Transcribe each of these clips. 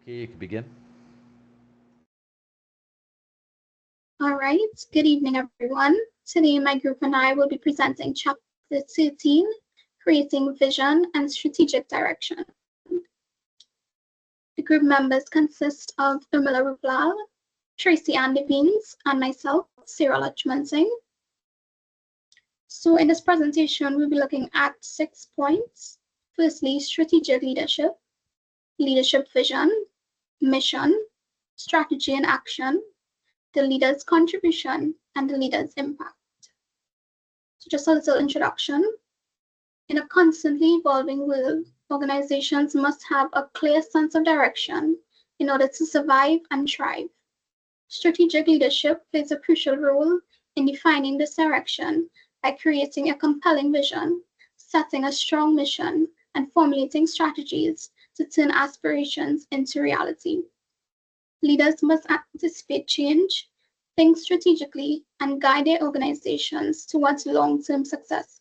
Okay, you can begin. All right, good evening, everyone. Today, my group and I will be presenting Chapter 13, Creating Vision and Strategic Direction. The group members consist of Urmila Ruplal, Tracy Andy Beans, and myself, Sarah Lachman Singh. So in this presentation, we'll be looking at 6 points. Firstly, strategic leadership, leadership vision, mission, strategy and action, the leader's contribution, and the leader's impact. So just a little introduction. In a constantly evolving world, organizations must have a clear sense of direction in order to survive and thrive. Strategic leadership plays a crucial role in defining this direction by creating a compelling vision, setting a strong mission, and formulating strategies to turn aspirations into reality. Leaders must anticipate change, think strategically, and guide their organizations towards long-term success.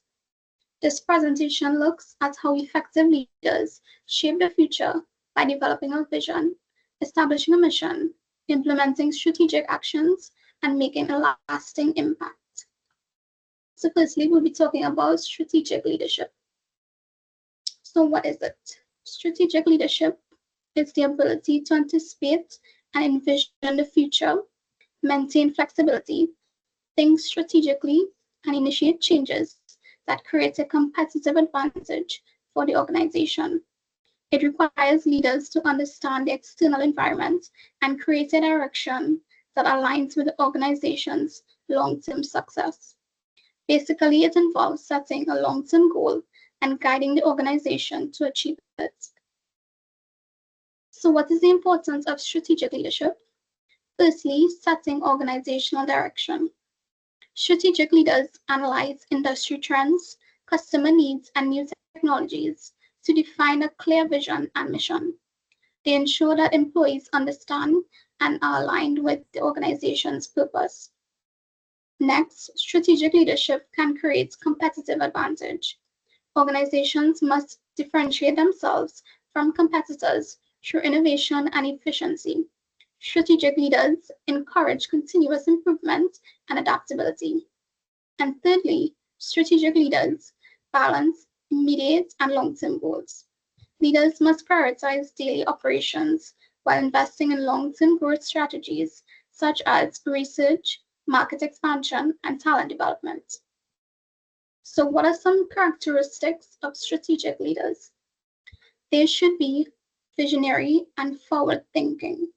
This presentation looks at how effective leaders shape the future by developing a vision, establishing a mission, implementing strategic actions, and making a lasting impact. So firstly, we'll be talking about strategic leadership. So what is it? Strategic leadership is the ability to anticipate and envision the future, maintain flexibility, think strategically, and initiate changes that create a competitive advantage for the organization. It requires leaders to understand the external environment and create a direction that aligns with the organization's long-term success. Basically, it involves setting a long-term goal and guiding the organization to achieve it. So what is the importance of strategic leadership? Firstly, setting organizational direction. Strategic leaders analyze industry trends, customer needs, and new technologies to define a clear vision and mission. They ensure that employees understand and are aligned with the organization's purpose. Next, strategic leadership can create competitive advantage. Organizations must differentiate themselves from competitors through innovation and efficiency. Strategic leaders encourage continuous improvement and adaptability. And thirdly, strategic leaders balance immediate and long-term goals. Leaders must prioritize daily operations while investing in long-term growth strategies such as research, market expansion, and talent development. So what are some characteristics of strategic leaders? They should be visionary and forward-thinking.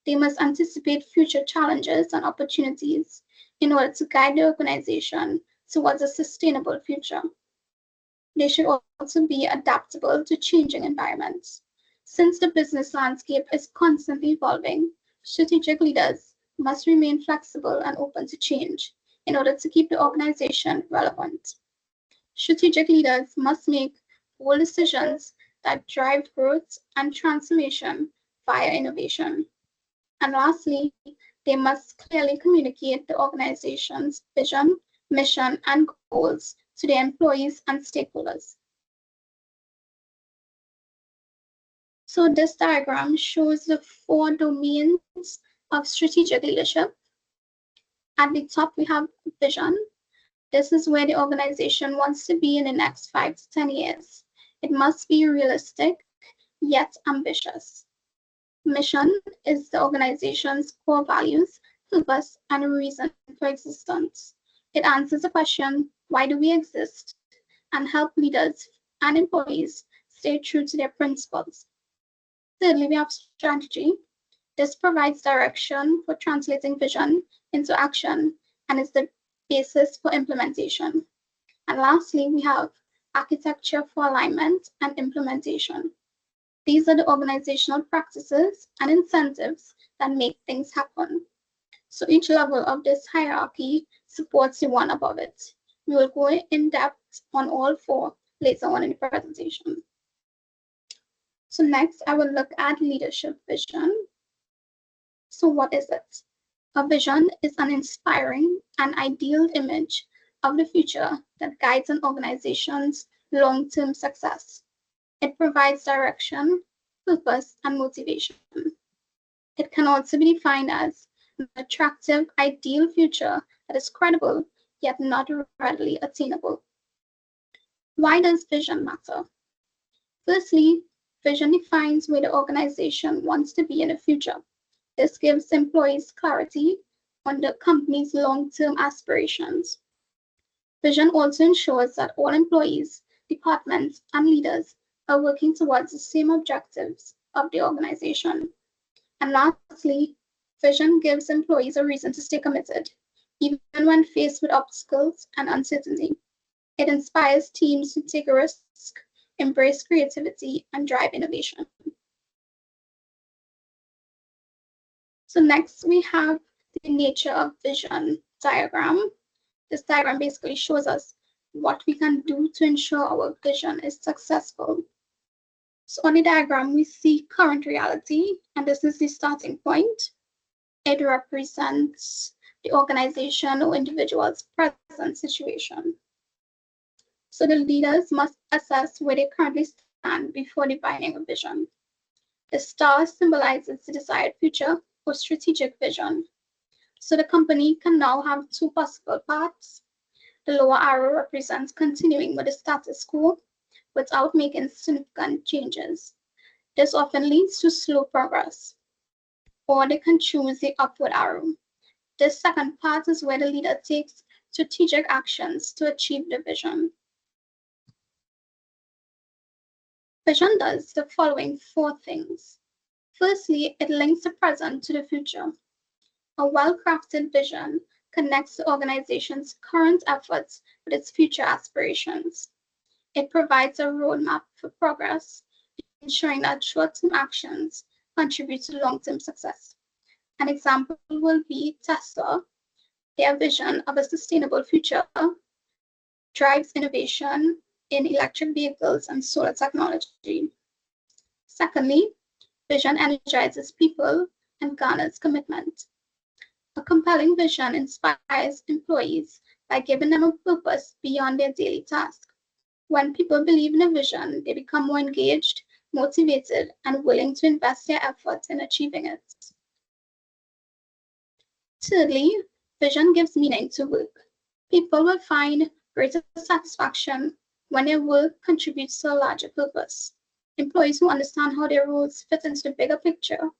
They must anticipate future challenges and opportunities in order to guide the organization towards a sustainable future. They should also be adaptable to changing environments. Since the business landscape is constantly evolving, strategic leaders must remain flexible and open to change in order to keep the organization relevant. Strategic leaders must make bold decisions that drive growth and transformation via innovation. And lastly, they must clearly communicate the organization's vision, mission, and goals to their employees and stakeholders. So this diagram shows the 4 domains of strategic leadership. At the top, we have vision. This is where the organization wants to be in the next 5 to 10 years. It must be realistic, yet ambitious. Mission is the organization's core values, purpose, and reason for existence. It answers the question, why do we exist? And help leaders and employees stay true to their principles. Thirdly, we have strategy. This provides direction for translating vision into action and is the basis for implementation. And lastly, we have architecture for alignment and implementation. These are the organizational practices and incentives that make things happen. So each level of this hierarchy supports the one above it. We will go in depth on all 4 later on in the presentation. So next, I will look at leadership vision. So what is it? A vision is an inspiring and ideal image of the future that guides an organization's long-term success. It provides direction, purpose, and motivation. It can also be defined as an attractive, ideal future that is credible yet not readily attainable. Why does vision matter? Firstly, vision defines where the organization wants to be in the future. This gives employees clarity on the company's long-term aspirations. Vision also ensures that all employees, departments, and leaders are working towards the same objectives of the organization. And lastly, vision gives employees a reason to stay committed, even when faced with obstacles and uncertainty. It inspires teams to take a risk, embrace creativity, and drive innovation. So next we have the nature of vision diagram. This diagram basically shows us what we can do to ensure our vision is successful. So on the diagram, we see current reality, and this is the starting point. It represents the organization or individual's present situation. So the leaders must assess where they currently stand before defining a vision. The star symbolizes the desired future or strategic vision. So the company can now have two possible paths. The lower arrow represents continuing with the status quo without making significant changes. This often leads to slow progress. Or they can choose the upward arrow. This second path is where the leader takes strategic actions to achieve the vision. Vision does the following four things. Firstly, it links the present to the future. A well-crafted vision connects the organization's current efforts with its future aspirations. It provides a roadmap for progress, ensuring that short-term actions contribute to long-term success. An example will be Tesla. Their vision of a sustainable future drives innovation in electric vehicles and solar technology. Secondly, vision energizes people and garners commitment. A compelling vision inspires employees by giving them a purpose beyond their daily task. When people believe in a vision, they become more engaged, motivated, and willing to invest their efforts in achieving it. Thirdly, vision gives meaning to work. People will find greater satisfaction when their work contributes to a larger purpose. Employees who understand how their roles fit into the bigger picture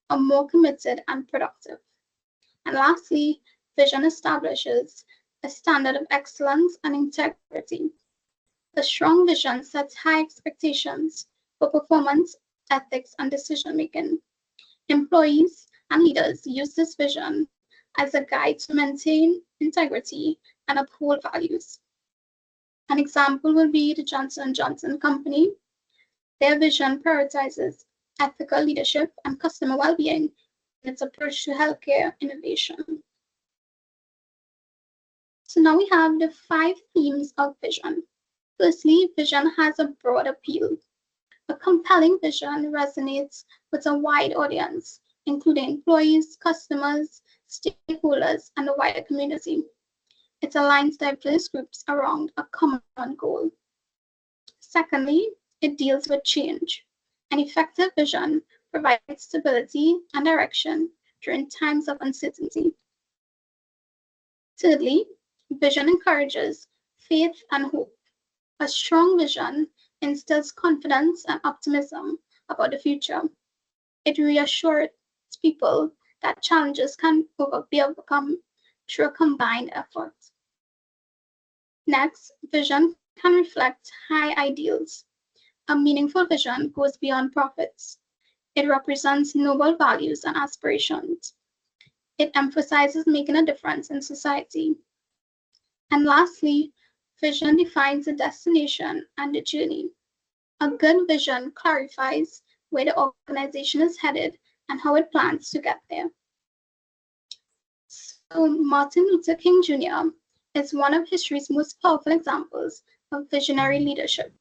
are more committed and productive. And lastly, vision establishes a standard of excellence and integrity. A strong vision sets high expectations for performance, ethics, and decision-making. Employees and leaders use this vision as a guide to maintain integrity and uphold values. An example will be the Johnson & Johnson Company. Their vision prioritizes ethical leadership and customer well-being in its approach to healthcare innovation. So now we have the 5 themes of vision. Firstly, vision has a broad appeal. A compelling vision resonates with a wide audience, including employees, customers, stakeholders, and the wider community. It aligns diverse groups around a common goal. Secondly, it deals with change. An effective vision provides stability and direction during times of uncertainty. Thirdly, vision encourages faith and hope. A strong vision instills confidence and optimism about the future. It reassures people that challenges can be overcome through a combined effort. Next, vision can reflect high ideals. A meaningful vision goes beyond profits. It represents noble values and aspirations. It emphasizes making a difference in society. And lastly, vision defines the destination and the journey. A good vision clarifies where the organization is headed and how it plans to get there. So Martin Luther King Jr. is one of history's most powerful examples of visionary leadership.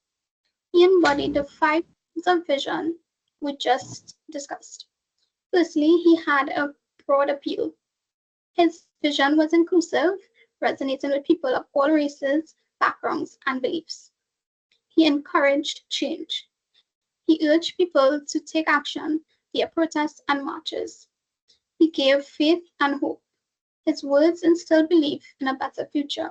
He embodied the 5 themes of vision we just discussed. Firstly, he had a broad appeal. His vision was inclusive, resonating with people of all races, backgrounds, and beliefs. He encouraged change. He urged people to take action via protests and marches. He gave faith and hope. His words instilled belief in a better future.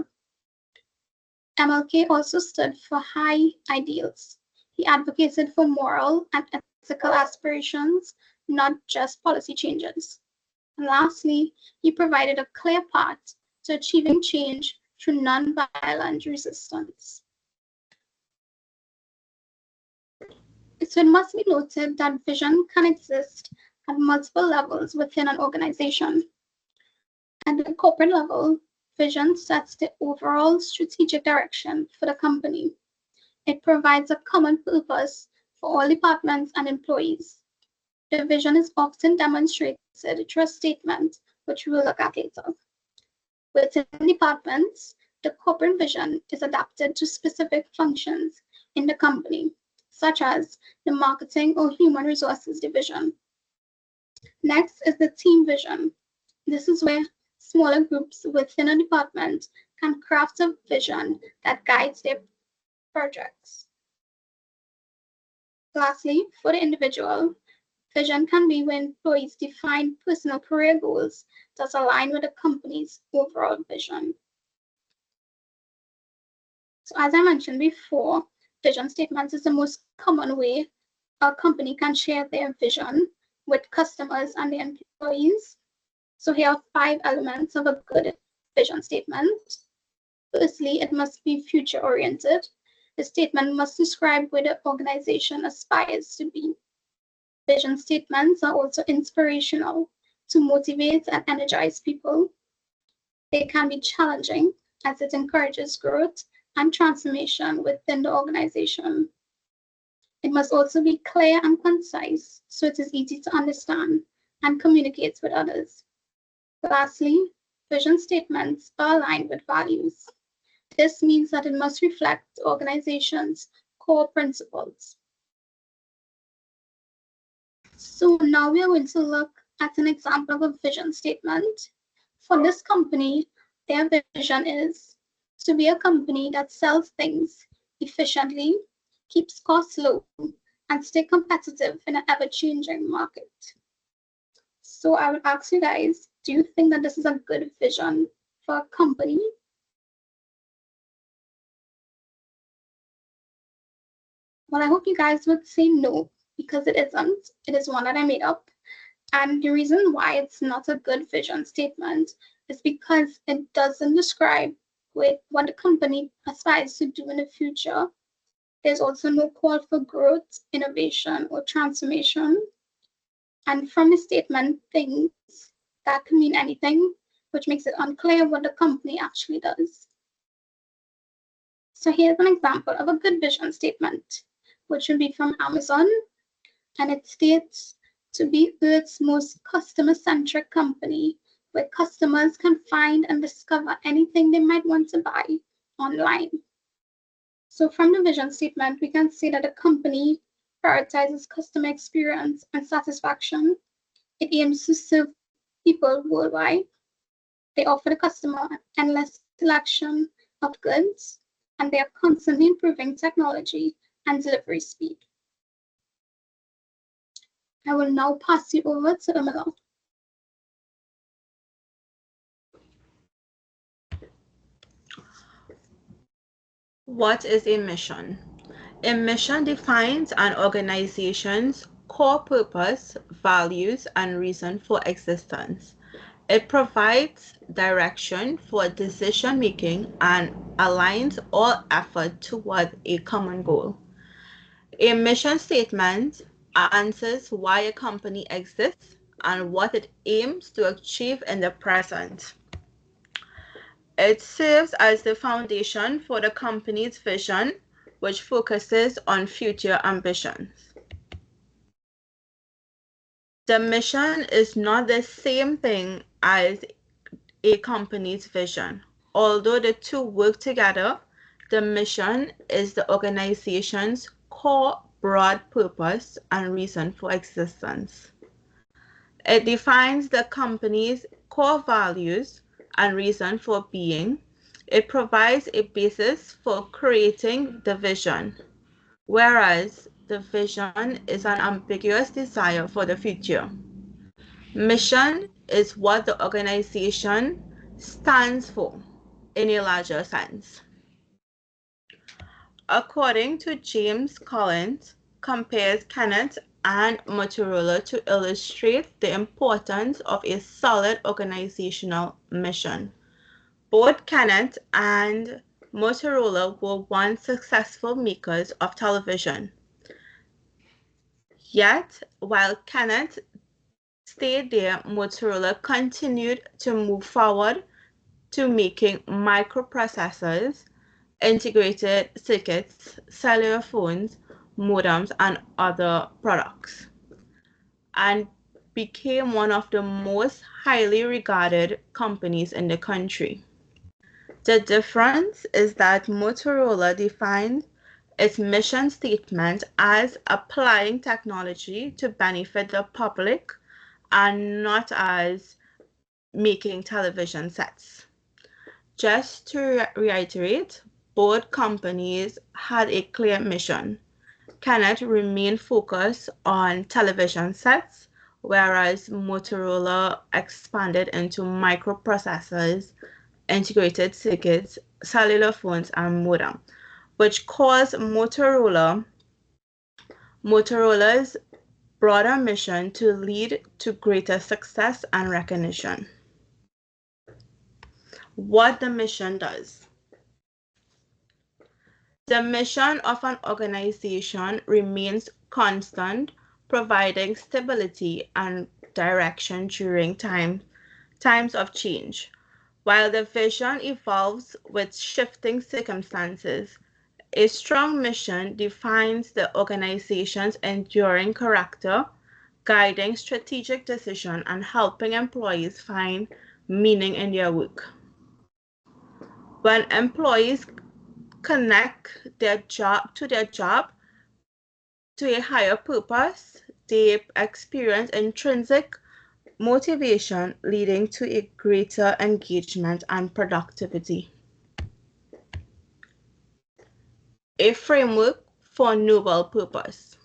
MLK also stood for high ideals. He advocated for moral and ethical aspirations, not just policy changes. And lastly, he provided a clear path to achieving change through non-violent resistance. So it must be noted that vision can exist at multiple levels within an organization. At the corporate level, vision sets the overall strategic direction for the company. It provides a common purpose for all departments and employees. The vision is often demonstrated through a statement, which we will look at later. Within departments, the corporate vision is adapted to specific functions in the company, such as the marketing or human resources division. Next is the team vision. This is where smaller groups within a department can craft a vision that guides their projects. Lastly, for the individual, vision can be when employees define personal career goals that align with the company's overall vision. So as I mentioned before, vision statements is the most common way a company can share their vision with customers and their employees. So here are 5 elements of a good vision statement. Firstly, it must be future-oriented. The statement must describe where the organization aspires to be. Vision statements are also inspirational to motivate and energize people. They can be challenging as it encourages growth and transformation within the organization. It must also be clear and concise so it is easy to understand and communicate with others. Lastly, vision statements are aligned with values. This means that it must reflect the organization's core principles. So now we are going to look at an example of a vision statement. For this company, their vision is to be a company that sells things efficiently, keeps costs low, and stay competitive in an ever-changing market. So I would ask you guys, do you think that this is a good vision for a company? Well, I hope you guys would say no, because it isn't. It is one that I made up. And the reason why it's not a good vision statement is because it doesn't describe what the company aspires to do in the future. There's also no call for growth, innovation, or transformation. And from the statement, things that can mean anything, which makes it unclear what the company actually does. So here's an example of a good vision statement, which would be from Amazon, and it states to be Earth's most customer-centric company, where customers can find and discover anything they might want to buy online. So from the vision statement, we can see that the company prioritizes customer experience and satisfaction. It aims to serve people worldwide. They offer the customer an endless selection of goods, and they are constantly improving technology and delivery speed. I will now pass you over to Amila. What is a mission? A mission defines an organization's core purpose, values, and reason for existence. It provides direction for decision making and aligns all effort toward a common goal. A mission statement answers why a company exists and what it aims to achieve in the present. It serves as the foundation for the company's vision, which focuses on future ambitions. The mission is not the same thing as a company's vision. Although the two work together, the mission is the organization's core broad purpose and reason for existence. It defines the company's core values and reason for being. It provides a basis for creating the vision, whereas the vision is an ambiguous desire for the future. Mission is what the organization stands for in a larger sense. According to James Collins, compares Kenneth and Motorola to illustrate the importance of a solid organizational mission. Both Kenneth and Motorola were once successful makers of television. Yet, while Kenneth stayed there, Motorola continued to move forward to making microprocessors, integrated circuits, cellular phones, modems, and other products, and became one of the most highly regarded companies in the country. The difference is that Motorola defined its mission statement as applying technology to benefit the public and not as making television sets. Just to reiterate, both companies had a clear mission. Kenneth remained focused on television sets, whereas Motorola expanded into microprocessors, integrated circuits, cellular phones, and modem, which caused Motorola's broader mission to lead to greater success and recognition. What the mission does. The mission of an organization remains constant, providing stability and direction during times of change. While the vision evolves with shifting circumstances, a strong mission defines the organization's enduring character, guiding strategic decisions and helping employees find meaning in their work. When employees connect their job to a higher purpose, they experience intrinsic motivation leading to a greater engagement and productivity. A framework for noble purpose.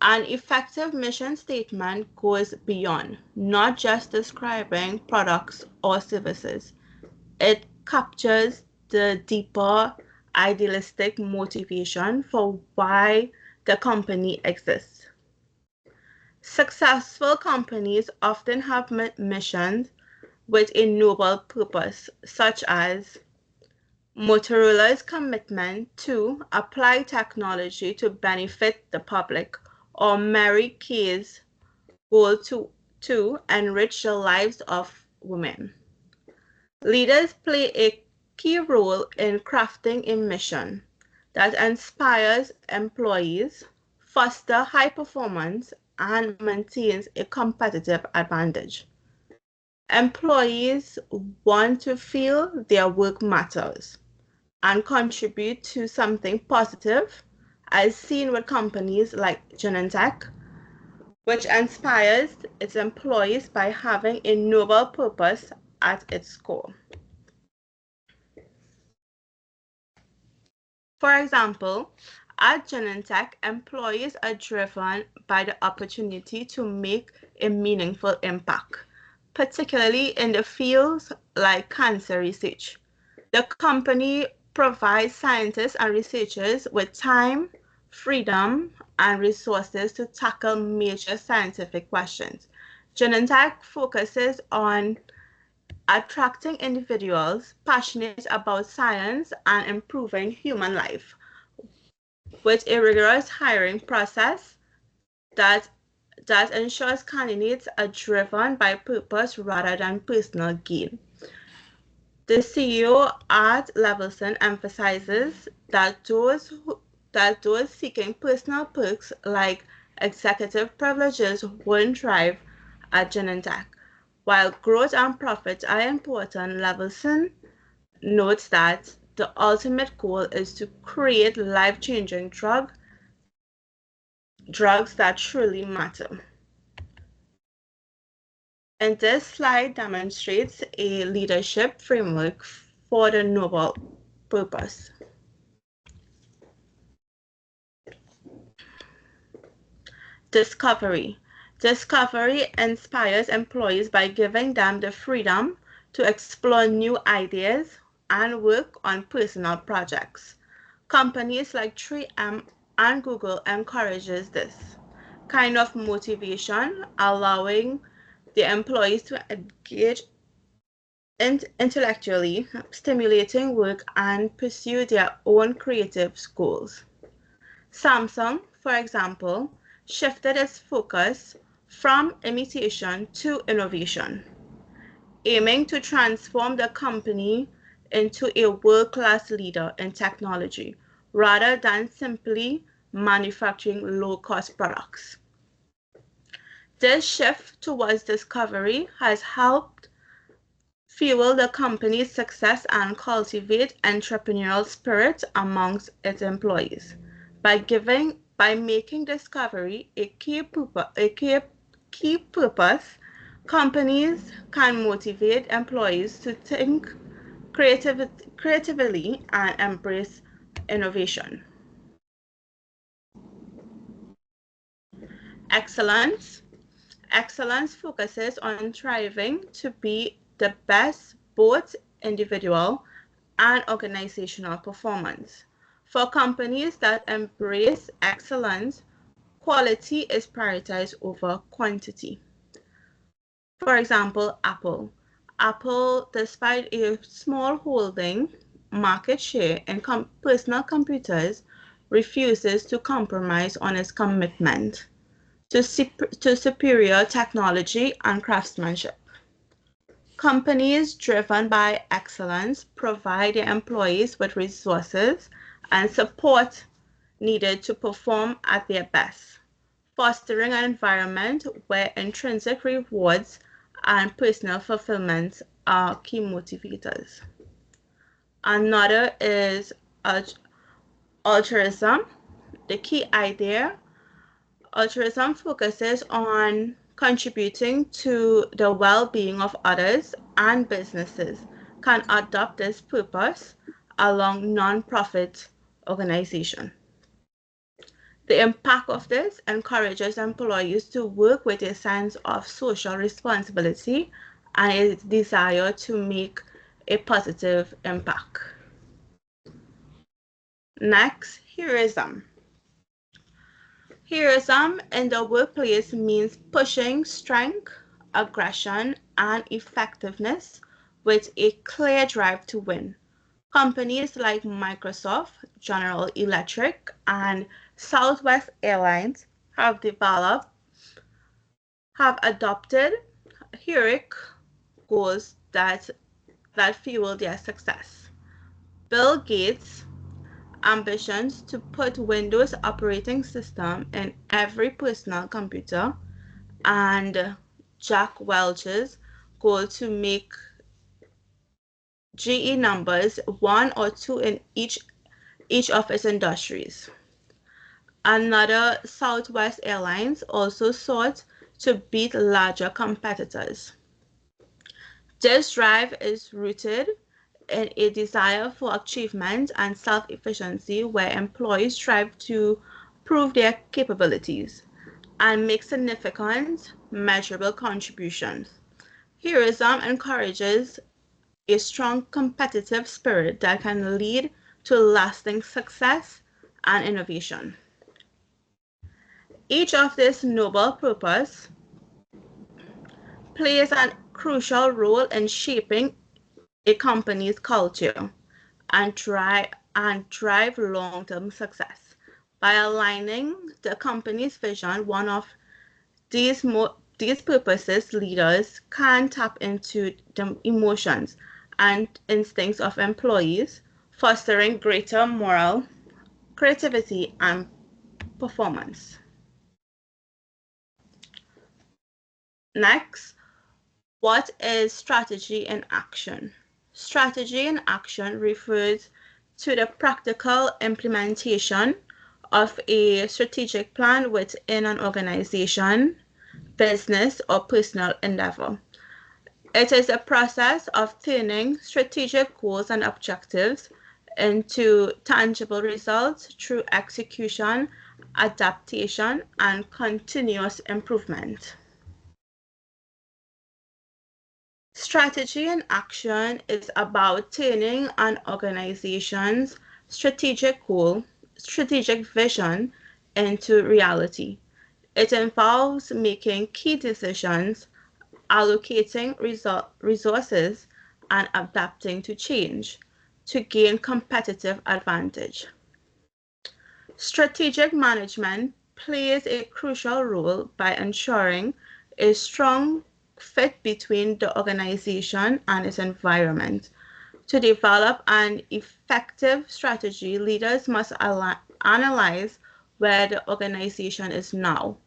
An effective mission statement goes beyond not just describing products or services. It captures the deeper idealistic motivation for why the company exists. Successful companies often have missions with a noble purpose, such as Motorola's commitment to apply technology to benefit the public, or Mary Kay's goal to enrich the lives of women. Leaders play a key role in crafting a mission that inspires employees, fosters high performance, and maintains a competitive advantage. Employees want to feel their work matters and contribute to something positive, as seen with companies like Genentech, which inspires its employees by having a noble purpose at its core. For example, at Genentech, employees are driven by the opportunity to make a meaningful impact, particularly in the fields like cancer research. The company provides scientists and researchers with time, freedom, and resources to tackle major scientific questions. Genentech focuses on attracting individuals passionate about science and improving human life, with a rigorous hiring process that ensures candidates are driven by purpose rather than personal gain. The CEO, Art Levelson, emphasizes that those seeking personal perks like executive privileges won't thrive at Genentech. While growth and profits are important, Levelson notes that the ultimate goal is to create life-changing drugs that truly matter. And this slide demonstrates a leadership framework for the noble purpose. Discovery. Discovery inspires employees by giving them the freedom to explore new ideas and work on personal projects. Companies like 3M and Google encourages this kind of motivation, allowing the employees to engage intellectually, stimulating work and pursue their own creative goals. Samsung, for example, shifted its focus from imitation to innovation, aiming to transform the company into a world-class leader in technology rather than simply manufacturing low-cost products. This shift towards discovery has helped fuel the company's success and cultivate entrepreneurial spirit amongst its employees. By making discovery a key purpose, companies can motivate employees to think creatively and embrace innovation. Excellence. Excellence focuses on striving to be the best both individual and organizational performance. For companies that embrace excellence, quality is prioritized over quantity. For example, Apple. Apple, despite a small holding market share in personal computers, refuses to compromise on its commitment to superior technology and craftsmanship. Companies driven by excellence provide their employees with resources and support needed to perform at their best, fostering an environment where intrinsic rewards and personal fulfillment are key motivators. Another is altruism. The key idea, altruism focuses on contributing to the well-being of others, and businesses can adopt this purpose along non-profit organizations. The impact of this encourages employees to work with a sense of social responsibility and a desire to make a positive impact. Next, heroism. Heroism in the workplace means pushing strength, aggression, and effectiveness with a clear drive to win. Companies like Microsoft, General Electric, and Southwest Airlines have adopted heroic goals that fuel their success. Bill Gates' ambitions to put Windows operating system in every personal computer, and Jack Welch's goal to make GE numbers 1 or 2 in each of its industries. Another, Southwest Airlines, also sought to beat larger competitors. This drive is rooted in a desire for achievement and self-efficiency, where employees strive to prove their capabilities and make significant, measurable contributions. Heroism encourages a strong competitive spirit that can lead to lasting success and innovation. Each of this noble purpose plays a crucial role in shaping a company's culture and drive long-term success. By aligning the company's vision, one of these purposes, leaders can tap into the emotions and instincts of employees, fostering greater moral, creativity, and performance. Next, what is strategy in action? Strategy in action refers to the practical implementation of a strategic plan within an organization, business, or personal endeavor. It is a process of turning strategic goals and objectives into tangible results through execution adaptation, and continuous improvement. Strategy and action is about turning an organization's strategic goal, strategic vision into reality. It involves making key decisions, allocating resources, and adapting to change to gain competitive advantage. Strategic management plays a crucial role by ensuring a strong fit between the organization and its environment. To develop an effective strategy, leaders must analyze where the organization is now,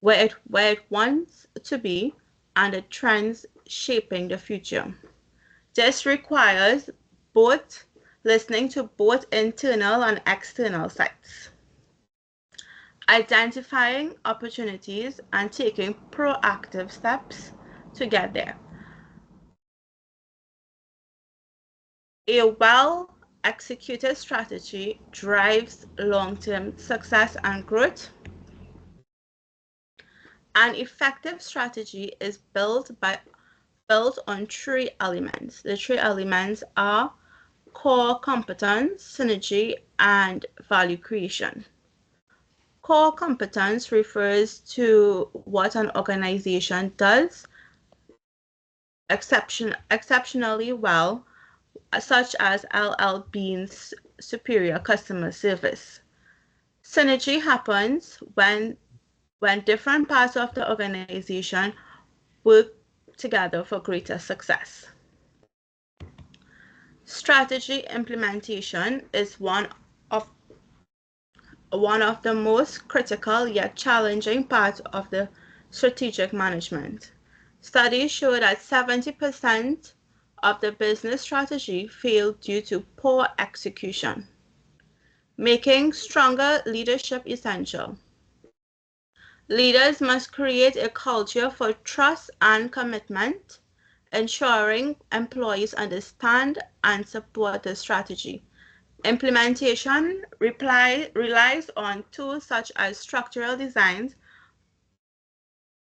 where it wants to be, and the trends shaping the future. This requires both listening to both internal and external sites, identifying opportunities, and taking proactive steps to get there. A well-executed strategy drives long-term success and growth. An effective strategy is built on three elements. The three elements are core competence, synergy, and value creation. Core competence refers to what an organization does exceptionally well, such as LL Bean's superior customer service. Synergy happens when different parts of the organization work together for greater success. Strategy implementation is one of the most critical yet challenging parts of the strategic management. Studies show that 70% of the business strategy fail due to poor execution, making stronger leadership essential. Leaders must create a culture for trust and commitment, ensuring employees understand and support the strategy. Implementation relies on tools such as structural designs,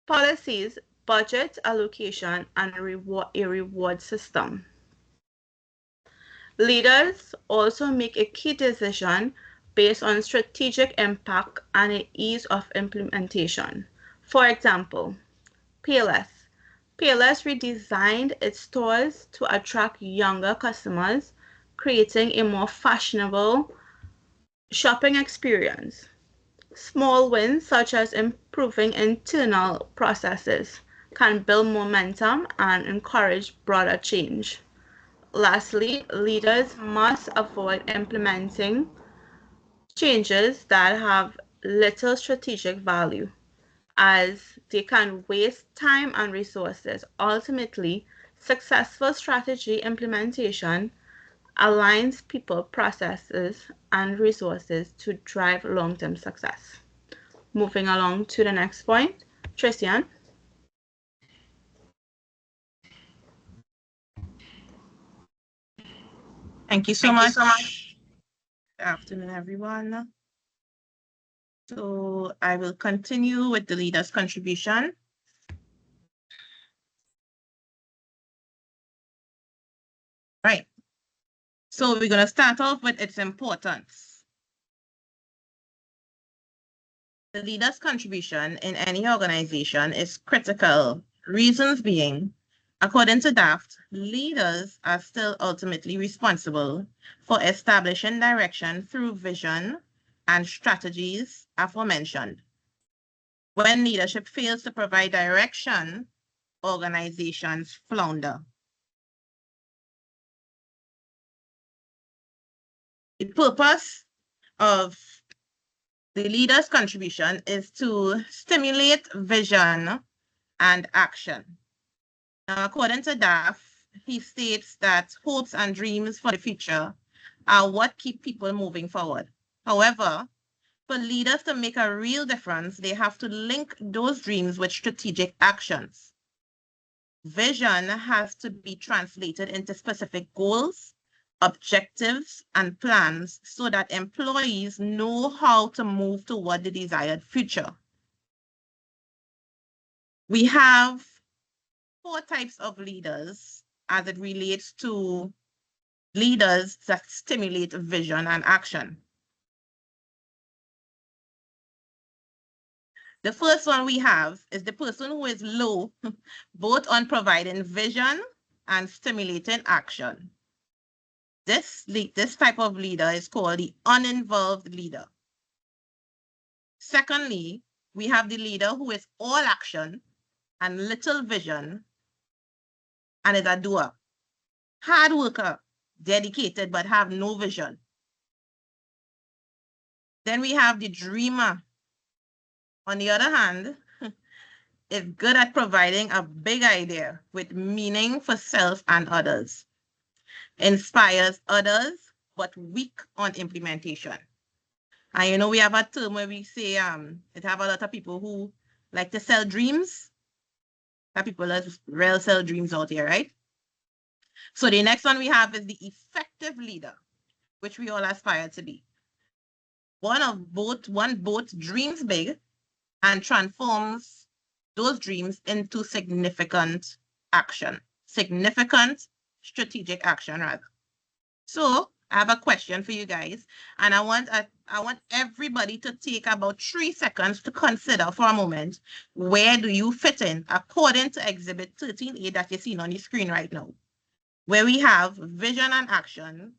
policies, budget allocation, and a reward system. Leaders also make a key decision based on strategic impact and ease of implementation. For example, Payless. Payless redesigned its stores to attract younger customers, creating a more fashionable shopping experience. Small wins, such as improving internal processes, can build momentum and encourage broader change. Lastly, leaders must avoid implementing changes that have little strategic value, as they can waste time and resources. Ultimately, successful strategy implementation aligns people, processes, and resources to drive long-term success. Moving along to the next point, Tristian. Thank you so much. Good afternoon, everyone. So I will continue with the leader's contribution. Right. So we're going to start off with its importance. The leader's contribution in any organization is critical. Reasons being, according to DAFT, leaders are still ultimately responsible for establishing direction through vision and strategies aforementioned. When leadership fails to provide direction, organizations flounder. The purpose of the leader's contribution is to stimulate vision and action. Now, according to DAFT, he states that hopes and dreams for the future are what keep people moving forward. However, for leaders to make a real difference, they have to link those dreams with strategic actions. Vision has to be translated into specific goals, objectives, and plans so that employees know how to move toward the desired future. We have 4 types of leaders as it relates to leaders that stimulate vision and action. The first one we have is the person who is low, both on providing vision and stimulating action. This type of leader is called the uninvolved leader. Secondly, we have the leader who is all action and little vision and is a doer. Hard worker, dedicated, but have no vision. Then we have the dreamer. On the other hand, is good at providing a big idea with meaning for self and others. Inspires others, but weak on implementation. And you know, we have a term where we say it have a lot of people who like to sell dreams. That people that real sell dreams out here, right? So the next one we have is the effective leader, which we all aspire to be. One both dreams big and transforms those dreams into significant action, significant strategic action rather. So I have a question for you guys, and I want everybody to take about 3 seconds to consider for a moment, where do you fit in according to Exhibit 13A that you're seeing on the screen right now, where we have vision and action,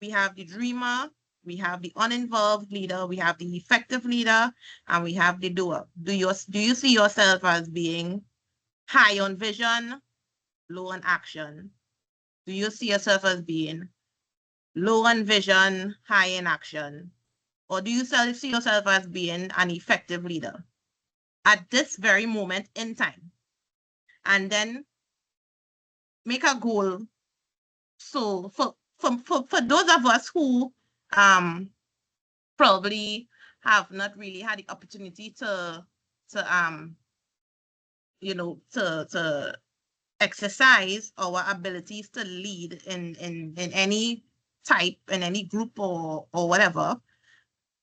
we have the dreamer, we have the uninvolved leader, we have the effective leader, and we have the doer. Do you see yourself as being high on vision, low on action? Do you see yourself as being low on vision, high in action? Or do you see yourself as being an effective leader at this very moment in time? And then make a goal. So for those of us who probably have not really had the opportunity to exercise our abilities to lead in any type, in any group or whatever,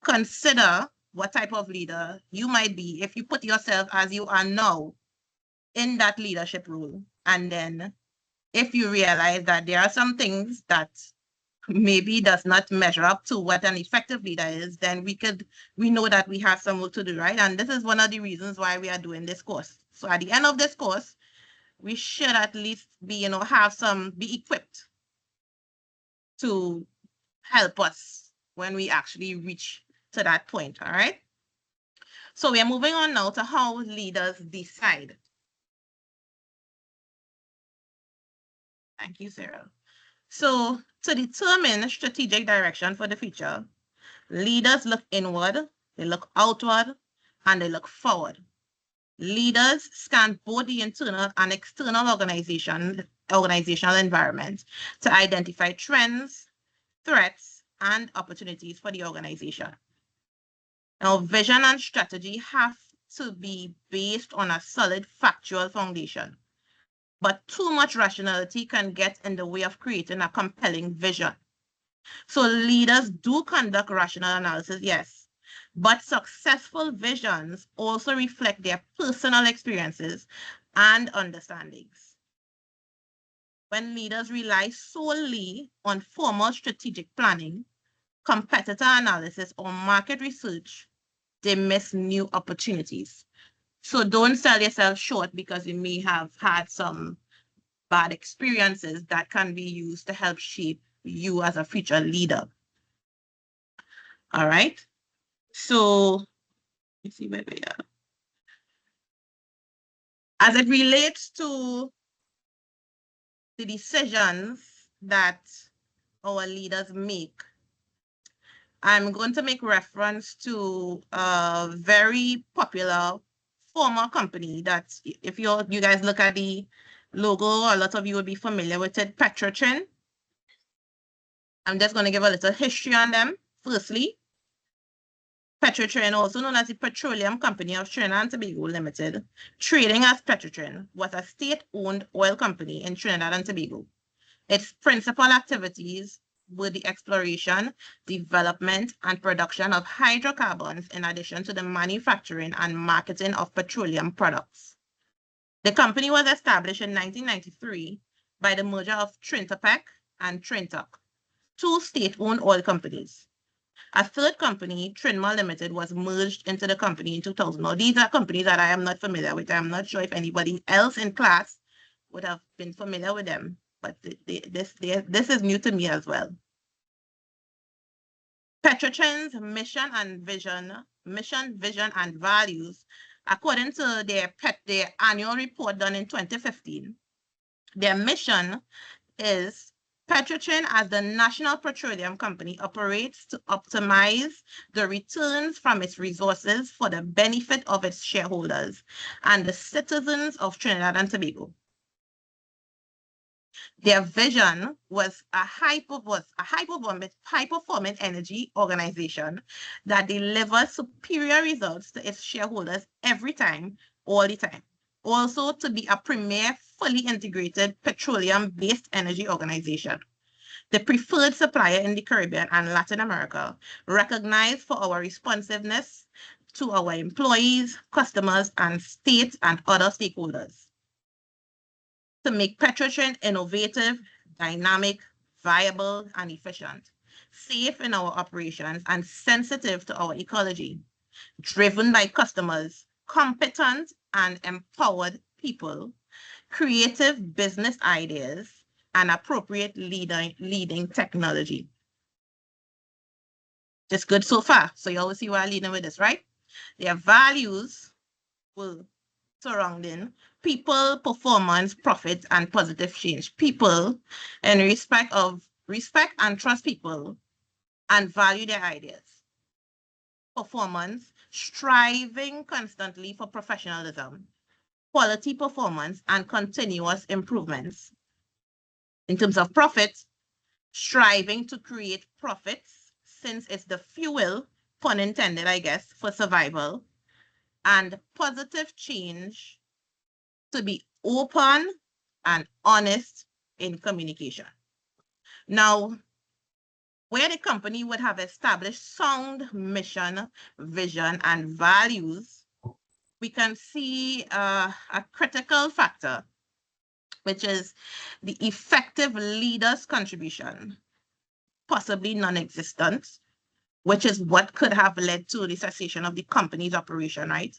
consider what type of leader you might be if you put yourself as you are now in that leadership role. And then if you realize that there are some things that maybe does not measure up to what an effective leader is, then we know that we have some work to do, right? And this is one of the reasons why we are doing this course. So at the end of this course, we should at least be equipped to help us when we actually reach to that point, all right? So we are moving on now to how leaders decide. Thank you, Sarah. So to determine strategic direction for the future, leaders look inward, they look outward, and they look forward. Leaders scan both the internal and external organizational environment to identify trends, threats, and opportunities for the organization. Now, vision and strategy have to be based on a solid factual foundation, but too much rationality can get in the way of creating a compelling vision. So leaders do conduct rational analysis, yes, but successful visions also reflect their personal experiences and understandings. When leaders rely solely on formal strategic planning, competitor analysis, or market research, they miss new opportunities. So don't sell yourself short because you may have had some bad experiences that can be used to help shape you as a future leader. All right. So let's see where we are. As it relates to the decisions that our leaders make, I'm going to make reference to a very popular former company that if you guys look at the logo, a lot of you will be familiar with it, Petrotrin. I'm just going to give a little history on them. Firstly, Petrotrin, also known as the Petroleum Company of Trinidad and Tobago Limited, trading as Petrotrin, was a state-owned oil company in Trinidad and Tobago. Its principal activities were the exploration, development, and production of hydrocarbons, in addition to the manufacturing and marketing of petroleum products. The company was established in 1993 by the merger of Trintopec and Trintoc, two state-owned oil companies. A third company, Trinma Limited, was merged into the company in 2000. Now, these are companies that I am not familiar with. I'm not sure if anybody else in class would have been familiar with them, but this is new to me as well. Petrotrin's mission, vision, and values, according to their annual report done in 2015, their mission is Petrotrin, as the national petroleum company, operates to optimize the returns from its resources for the benefit of its shareholders and the citizens of Trinidad and Tobago. Their vision was a high-performing energy organization that delivers superior results to its shareholders every time, all the time. Also, to be a premier, fully integrated petroleum-based energy organization, the preferred supplier in the Caribbean and Latin America, recognized for our responsiveness to our employees, customers, and state and other stakeholders. To make Petrotrin innovative, dynamic, viable, and efficient, safe in our operations, and sensitive to our ecology, driven by customers, competent and empowered people, creative business ideas, and appropriate leading technology. Just good so far. So you always see where I'm leading with this, right? Their values will surrounding people, performance, profit, and positive change. People in respect and trust people and value their ideas. Performance, striving constantly for professionalism, quality performance, and continuous improvements. In terms of profit, striving to create profits, since it's the fuel, pun intended, I guess, for survival, and positive change, to be open and honest in communication. Now, where the company would have established sound mission, vision, and values, we can see a critical factor, which is the effective leader's contribution, possibly non-existent, which is what could have led to the cessation of the company's operation, right?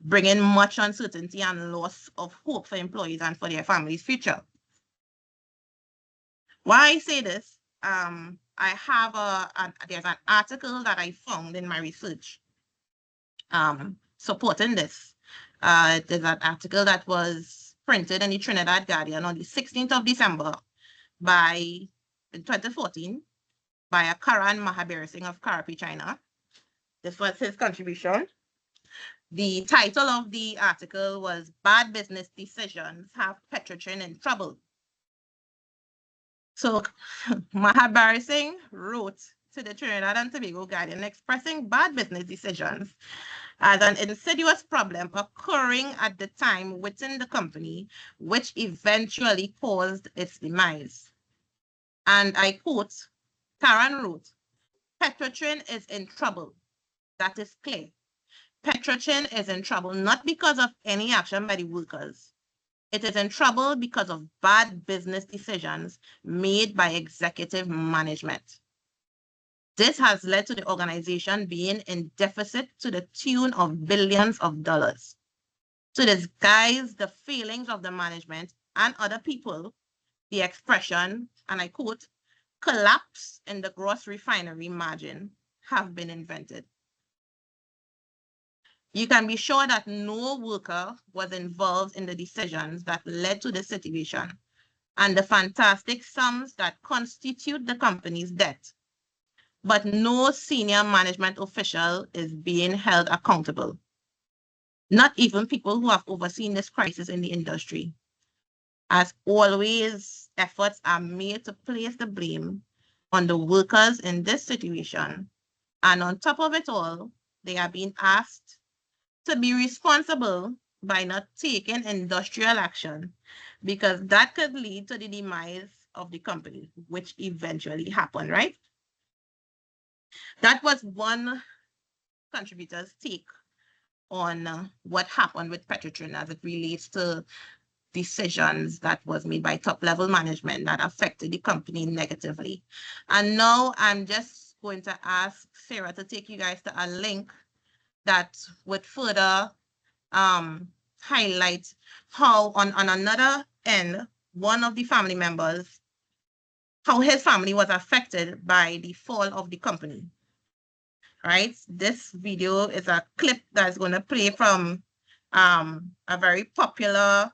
Bringing much uncertainty and loss of hope for employees and for their families' future. Why I say this, I have there's an article that I found in my research supporting this. There's an article that was printed in the Trinidad Guardian on the 16th of December in 2014 by a Karan Mahabir Singh of Karachi, China. This was his contribution. The title of the article was "Bad Business Decisions Have Petrotrin in Trouble." So Mahabir Singh wrote to the Trinidad and Tobago Guardian expressing bad business decisions as an insidious problem occurring at the time within the company, which eventually caused its demise. And I quote, Karan wrote, "Petrotrin is in trouble. That is clear. Petrotrin is in trouble not because of any action by the workers. It is in trouble because of bad business decisions made by executive management. This has led to the organization being in deficit to the tune of billions of dollars. To disguise the feelings of the management and other people, the expression, and I quote, collapse in the gross refinery margin have been invented. You can be sure that no worker was involved in the decisions that led to the situation and the fantastic sums that constitute the company's debt. But no senior management official is being held accountable. Not even people who have overseen this crisis in the industry. As always, efforts are made to place the blame on the workers in this situation. And on top of it all, they are being asked to be responsible by not taking industrial action, because that could lead to the demise of the company, which eventually happened, right? That was one contributor's take on what happened with Petrotrin as it relates to decisions that was made by top-level management that affected the company negatively. And now I'm just going to ask Sarah to take you guys to a link that would further highlight how on another end, one of the family members, how his family was affected by the fall of the company. Right? This video is a clip that's going to play from a very popular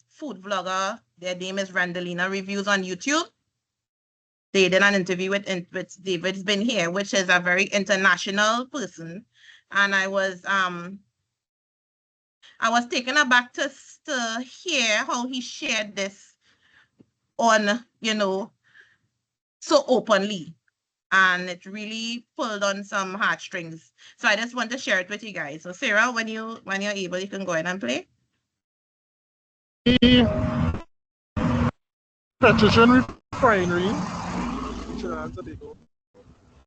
food vlogger. Their name is Randalina Reviews on YouTube. They did an interview with David's been here, which is a very international person. And I was taken aback to hear how he shared this on, so openly. And it really pulled on some heartstrings. So I just want to share it with you guys. So Sarah, when you're able, you can go ahead and play. The Petrotrin refinery, Trinidad and Tobago.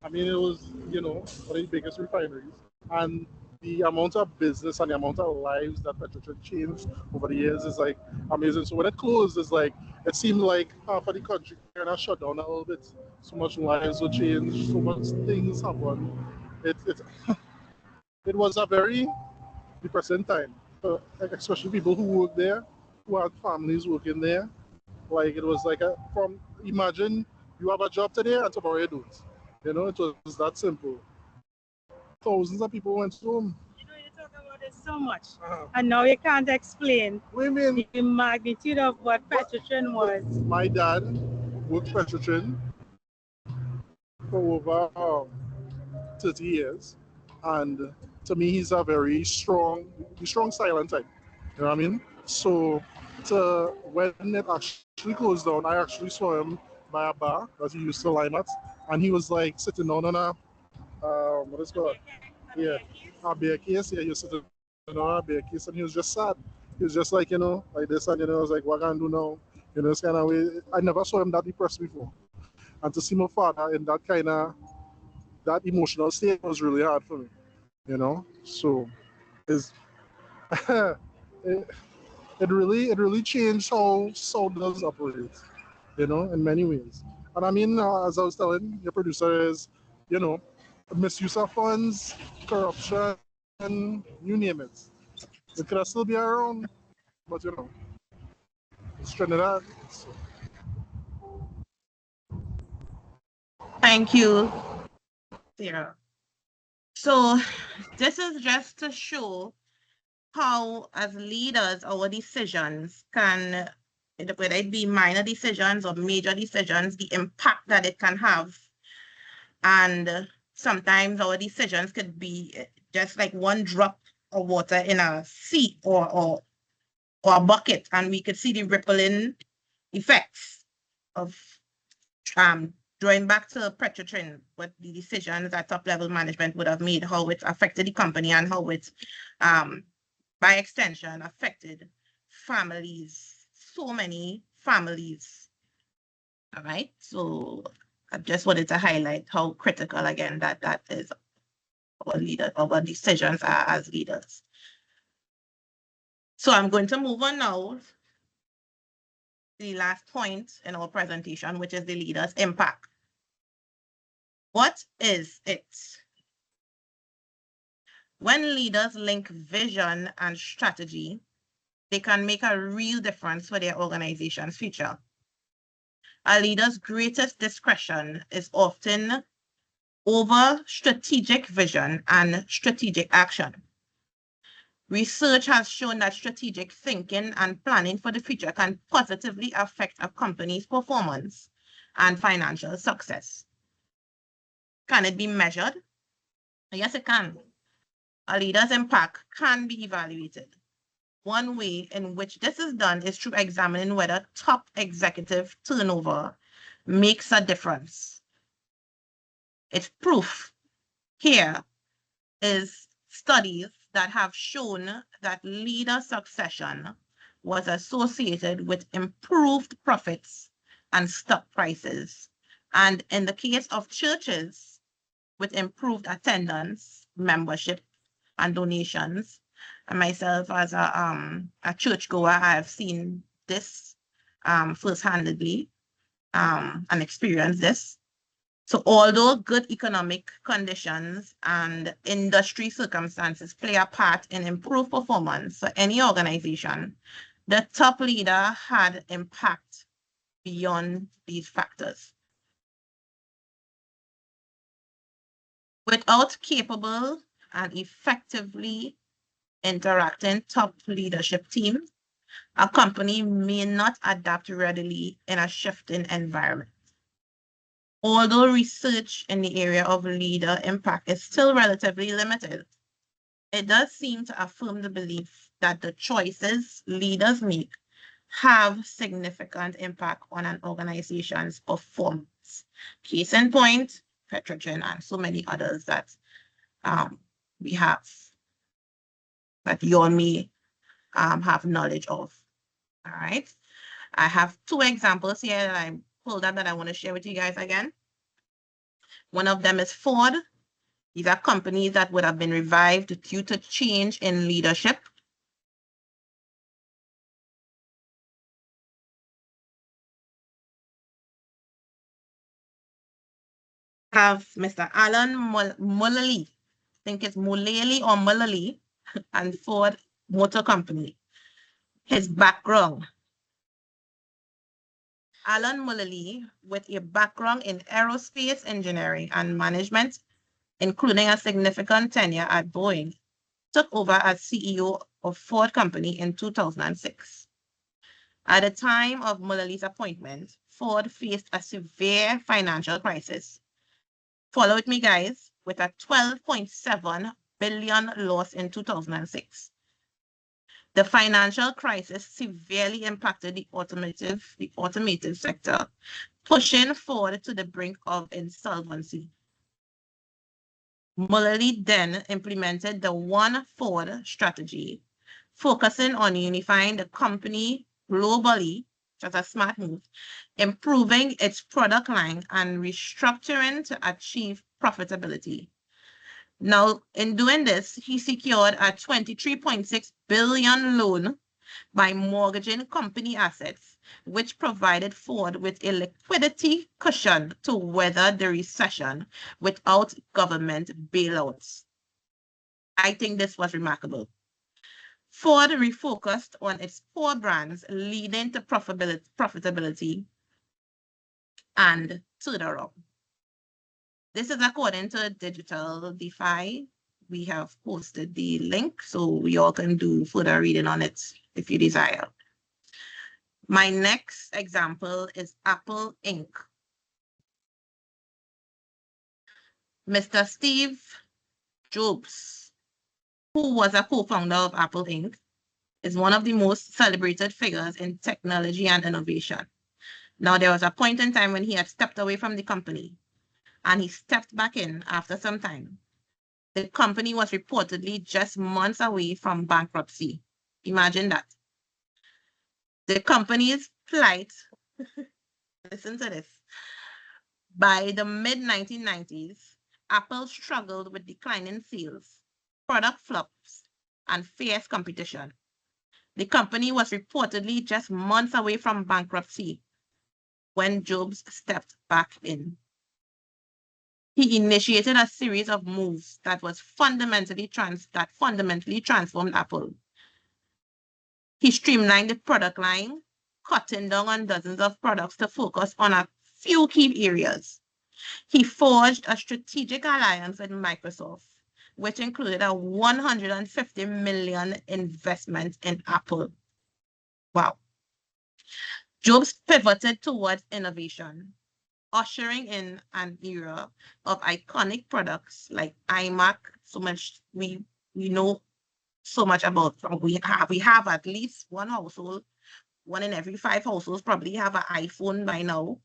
I mean, it was, one of the biggest refineries. And the amount of business and the amount of lives that Petrotrin changed over the years is like amazing. So when it closed, it seemed like half of the country kind of shut down a little bit. So much lives were changed, so much things happened. It was a very depressing time, especially people who work there, who had families working there. Like it was like imagine you have a job today and tomorrow you don't. It was that simple. Thousands of people went home. You talk about it so much, and now you can't explain Women. The magnitude of what Petrotrin was. My dad worked Petrotrin for over 30 years, and to me, he's a very strong silent type. You know what I mean? So, when it actually closed down, I actually saw him by a bar that he used to lime at, and he was like sitting down on a what is it called? Yeah, a beer case. Yeah, he was sitting on a beer case, and he was just sad. He was just like like this, and I was like, what can I do now? This kind of way. I never saw him that depressed before, and to see my father in that emotional state was really hard for me. So it's it really changed how Southerners operate, in many ways. And I mean, as I was telling your producer, is misuse of funds, corruption, you name it. It could still be around, but it's Trinidad. So. Thank you, Sarah. So this is just to show how, as leaders, our decisions can, whether it be minor decisions or major decisions, the impact that it can have. And sometimes our decisions could be just like one drop of water in a sea or a bucket, and we could see the rippling effects of drawing back to Petrotrin, what the decisions that top-level management would have made, how it affected the company, and how it, by extension, affected families, so many families. All right, so I just wanted to highlight how critical, again, that is our decisions are as leaders. So I'm going to move on now to the last point in our presentation, which is the leader's impact. What is it? When leaders link vision and strategy, they can make a real difference for their organization's future. A leader's greatest discretion is often over strategic vision and strategic action. Research has shown that strategic thinking and planning for the future can positively affect a company's performance and financial success. Can it be measured? Yes, it can. A leader's impact can be evaluated. One way in which this is done is through examining whether top executive turnover makes a difference. Its proof here is studies that have shown that leader succession was associated with improved profits and stock prices. And in the case of churches, with improved attendance, membership, and donations. And myself, as a churchgoer, I have seen this first-handedly and experienced this. So although good economic conditions and industry circumstances play a part in improved performance for any organization, the top leader had impact beyond these factors. Without capable and effectively interacting top leadership teams, a company may not adapt readily in a shifting environment. Although research in the area of leader impact is still relatively limited, it does seem to affirm the belief that the choices leaders make have significant impact on an organization's performance. Case in point, Petrogen and so many others that we have, that you and me have knowledge of. All right. I have two examples here that I pulled up that I want to share with you guys again. One of them is Ford. These are companies that would have been revived due to change in leadership. Have Mr. Alan Mullally, I think it's Mullally or Mullally, and Ford Motor Company. His background. Alan Mullally, with a background in aerospace engineering and management, including a significant tenure at Boeing, took over as CEO of Ford Company in 2006. At the time of Mullally's appointment, Ford faced a severe financial crisis. Follow with me, guys, with a $12.7 billion loss in 2006. The financial crisis severely impacted the automotive sector, pushing Ford to the brink of insolvency. Mullally then implemented the One Ford strategy, focusing on unifying the company globally, which was a smart move, improving its product line and restructuring to achieve profitability. Now, in doing this, he secured a $23.6 billion loan by mortgaging company assets, which provided Ford with a liquidity cushion to weather the recession without government bailouts. I think this was remarkable. Ford refocused on its core brands, leading to profitability and turnaround. This is according to Digital DeFi. We have posted the link, so you all can do further reading on it if you desire. My next example is Apple Inc. Mr. Steve Jobs, who was a co-founder of Apple Inc., is one of the most celebrated figures in technology and innovation. Now, there was a point in time when he had stepped away from the company, and he stepped back in after some time. The company was reportedly just months away from bankruptcy. Imagine that. The company's plight, listen to this. By the mid-1990s, Apple struggled with declining sales, product flops, and fierce competition. The company was reportedly just months away from bankruptcy when Jobs stepped back in. He initiated a series of moves that fundamentally transformed Apple. He streamlined the product line, cutting down on dozens of products to focus on a few key areas. He forged a strategic alliance with Microsoft, which included a $150 million investment in Apple. Wow. Jobs pivoted towards innovation, ushering in an era of iconic products like iMac. So much we know so much about. We have at least one household, one in every 5 households probably have an iPhone by now.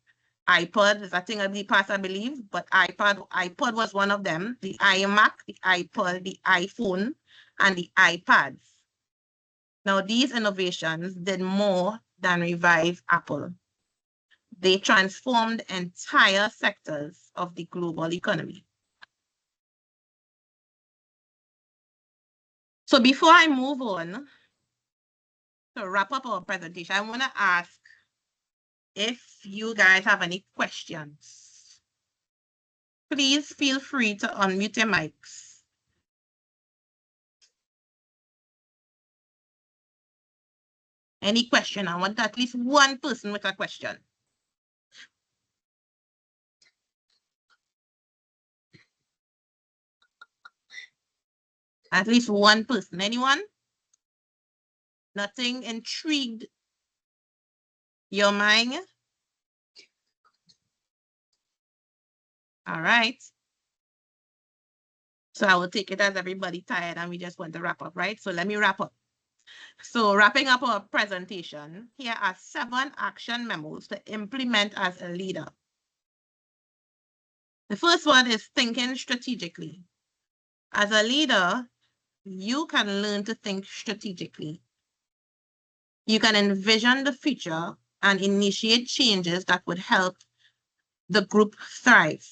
iPod is a thing of the past, I believe, but iPod was one of them. The iMac, the iPod, the iPhone, and the iPads. Now, these innovations did more than revive Apple. They transformed entire sectors of the global economy. So before I move on to wrap up our presentation, I want to ask if you guys have any questions. Please feel free to unmute your mics. Any question? I want at least one person with a question. At least one person. Anyone? Nothing intrigued your mind? All right. So I will take it as everybody tired and we just want to wrap up, right? So let me wrap up. So wrapping up our presentation, here are 7 action memos to implement as a leader. The first one is thinking strategically. As a leader, you can learn to think strategically. You can envision the future and initiate changes that would help the group thrive.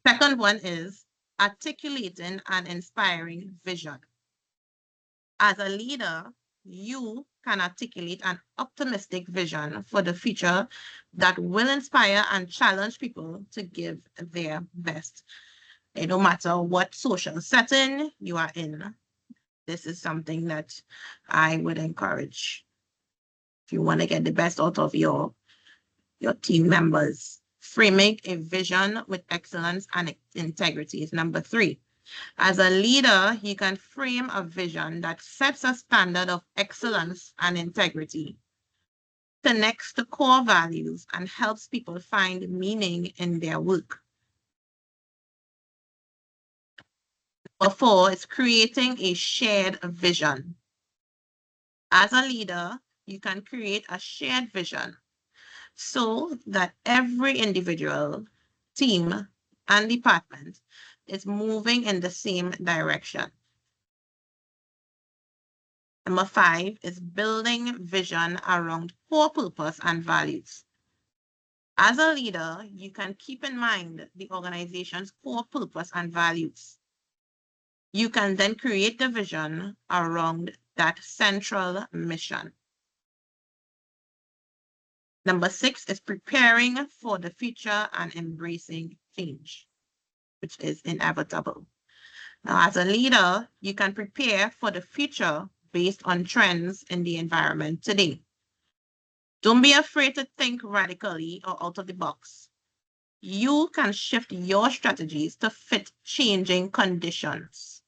Second one is articulating and inspiring vision. As a leader, you can articulate an optimistic vision for the future that will inspire and challenge people to give their best. And no matter what social setting you are in, this is something that I would encourage. If you want to get the best out of your team members, framing a vision with excellence and integrity is number 3. As a leader, you can frame a vision that sets a standard of excellence and integrity, connects to core values, and helps people find meaning in their work. Number 4 is creating a shared vision. As a leader, you can create a shared vision so that every individual, team, and department is moving in the same direction. Number 5 is building vision around core purpose and values. As a leader, you can keep in mind the organization's core purpose and values. You can then create the vision around that central mission. Number 6 is preparing for the future and embracing change, which is inevitable. Now, as a leader, you can prepare for the future based on trends in the environment today. Don't be afraid to think radically or out of the box. You can shift your strategies to fit changing conditions.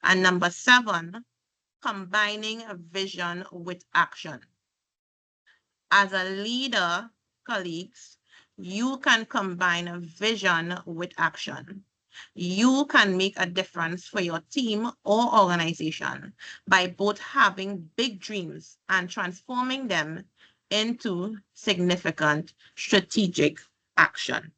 And number 7, combining a vision with action. As a leader, colleagues, you can combine a vision with action. You can make a difference for your team or organization by both having big dreams and transforming them into significant strategic action.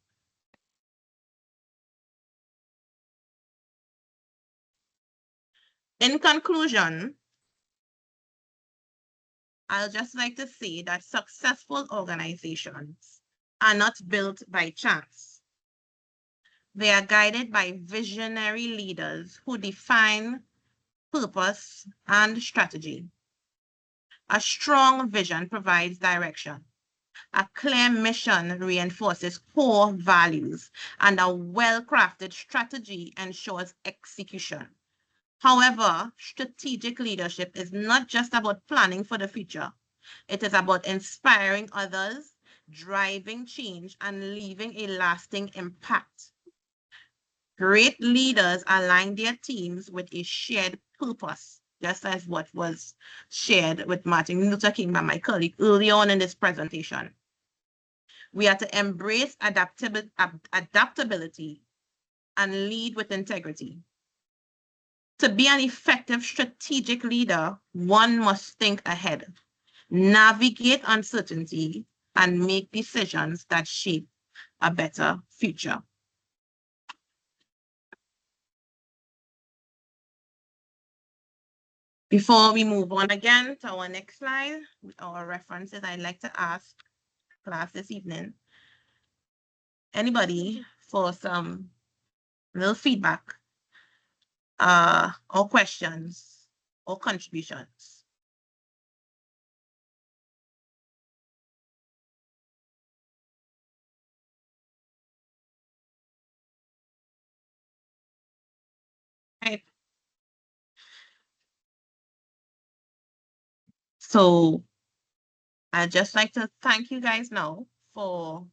In conclusion, I'll just like to say that successful organizations are not built by chance. They are guided by visionary leaders who define purpose and strategy. A strong vision provides direction. A clear mission reinforces core values, and a well-crafted strategy ensures execution. However, strategic leadership is not just about planning for the future. It is about inspiring others, driving change, and leaving a lasting impact. Great leaders align their teams with a shared purpose, just as what was shared with Martin Luther King by my colleague early on in this presentation. We are to embrace adaptability and lead with integrity. To be an effective strategic leader, one must think ahead, navigate uncertainty, and make decisions that shape a better future. Before we move on again to our next slide, with our references, I'd like to ask class this evening, anybody for some little feedback or questions or contributions. Right. So I'd just like to thank you guys now for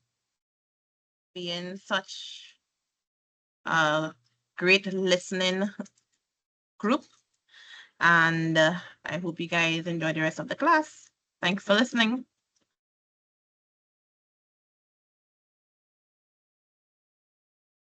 being such a great listening group. And I hope you guys enjoy the rest of the class. Thanks for listening.